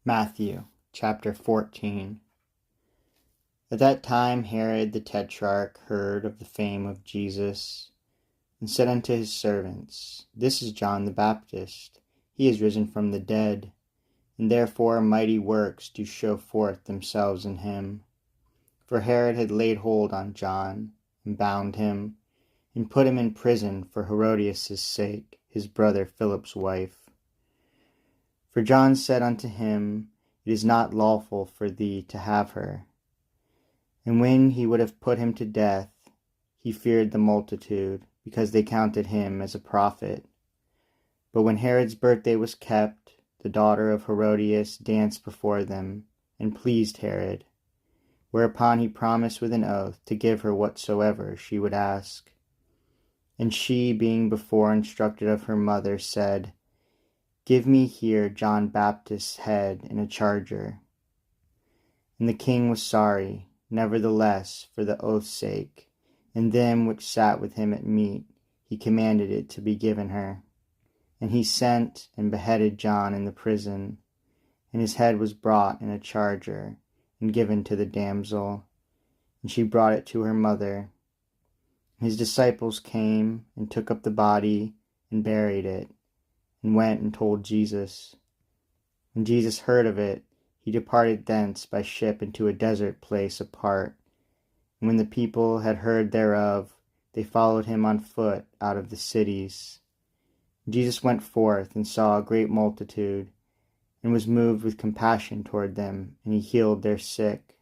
Matthew chapter 14. At that time Herod the Tetrarch heard of the fame of Jesus, and said unto his servants, This is John the Baptist. He is risen from the dead, and therefore mighty works do show forth themselves in him. For Herod had laid hold on John, and bound him, and put him in prison for Herodias' sake, his brother Philip's wife. For John said unto him, It is not lawful for thee to have her. And when he would have put him to death, he feared the multitude, because they counted him as a prophet. But when Herod's birthday was kept, the daughter of Herodias danced before them, and pleased Herod. Whereupon he promised with an oath to give her whatsoever she would ask. And she, being before instructed of her mother, said, Give me here John Baptist's head in a charger. And the king was sorry, nevertheless, for the oath's sake, and them which sat with him at meat, he commanded it to be given her. And he sent and beheaded John in the prison, and his head was brought in a charger, and given to the damsel, and she brought it to her mother. His disciples came, and took up the body, and buried it, and went and told Jesus. When Jesus heard of it, he departed thence by ship into a desert place apart. And when the people had heard thereof, they followed him on foot out of the cities. Jesus went forth and saw a great multitude, and was moved with compassion toward them, and he healed their sick.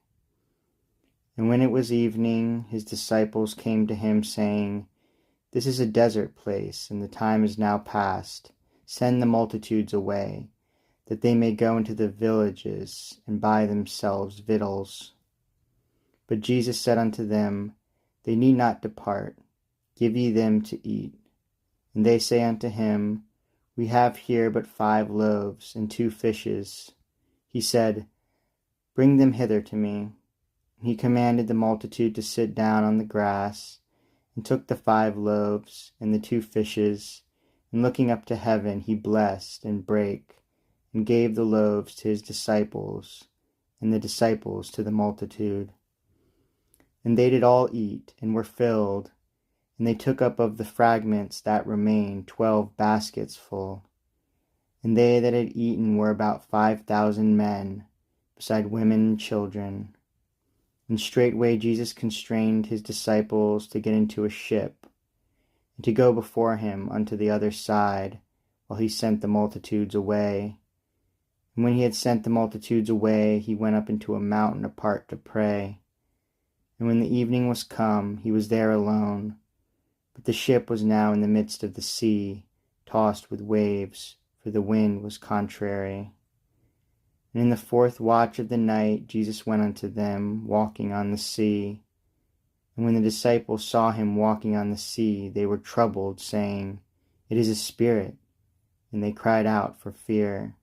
And when it was evening, his disciples came to him, saying, This is a desert place, and the time is now past. Send the multitudes away, that they may go into the villages, and buy themselves victuals. But Jesus said unto them, They need not depart. Give ye them to eat. And they say unto him, We have here but 5 loaves and 2 fishes. He said, Bring them hither to me. And he commanded the multitude to sit down on the grass, and took the 5 loaves and the 2 fishes, and looking up to heaven, he blessed and brake, and gave the loaves to his disciples, and the disciples to the multitude. And they did all eat, and were filled, and they took up of the fragments that remained 12 baskets full. And they that had eaten were about 5,000 men, beside women and children. And straightway Jesus constrained his disciples to get into a ship, and to go before him unto the other side, while he sent the multitudes away. And when he had sent the multitudes away, he went up into a mountain apart to pray. And when the evening was come, he was there alone. But the ship was now in the midst of the sea, tossed with waves, for the wind was contrary. And in the 4th watch of the night Jesus went unto them, walking on the sea. And when the disciples saw him walking on the sea, they were troubled, saying, It is a spirit. And they cried out for fear.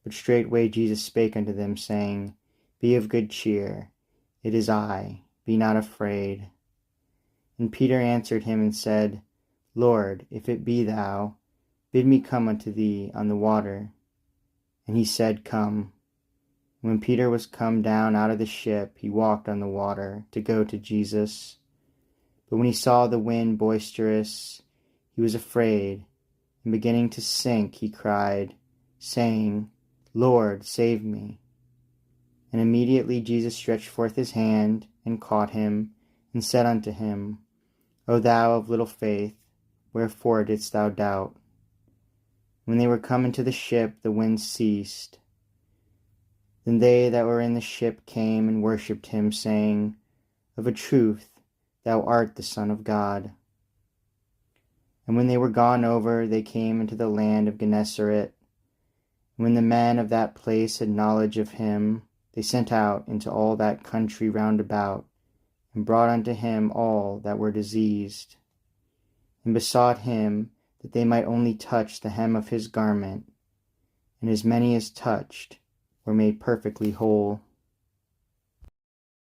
But straightway Jesus spake unto them, saying, Be of good cheer, it is I, be not afraid. And Peter answered him and said, Lord, if it be thou, bid me come unto thee on the water. And he said, Come. When Peter was come down out of the ship, he walked on the water to go to Jesus. But when he saw the wind boisterous, he was afraid, and beginning to sink, he cried, saying, Lord, save me. And immediately Jesus stretched forth his hand, and caught him, and said unto him, O thou of little faith, wherefore didst thou doubt? When they were come into the ship, the wind ceased. Then they that were in the ship came and worshipped him, saying, Of a truth, thou art the Son of God. And when they were gone over, they came into the land of Gennesaret. And when the men of that place had knowledge of him, they sent out into all that country round about, and brought unto him all that were diseased, and besought him that they might only touch the hem of his garment. And as many as touched were made perfectly whole.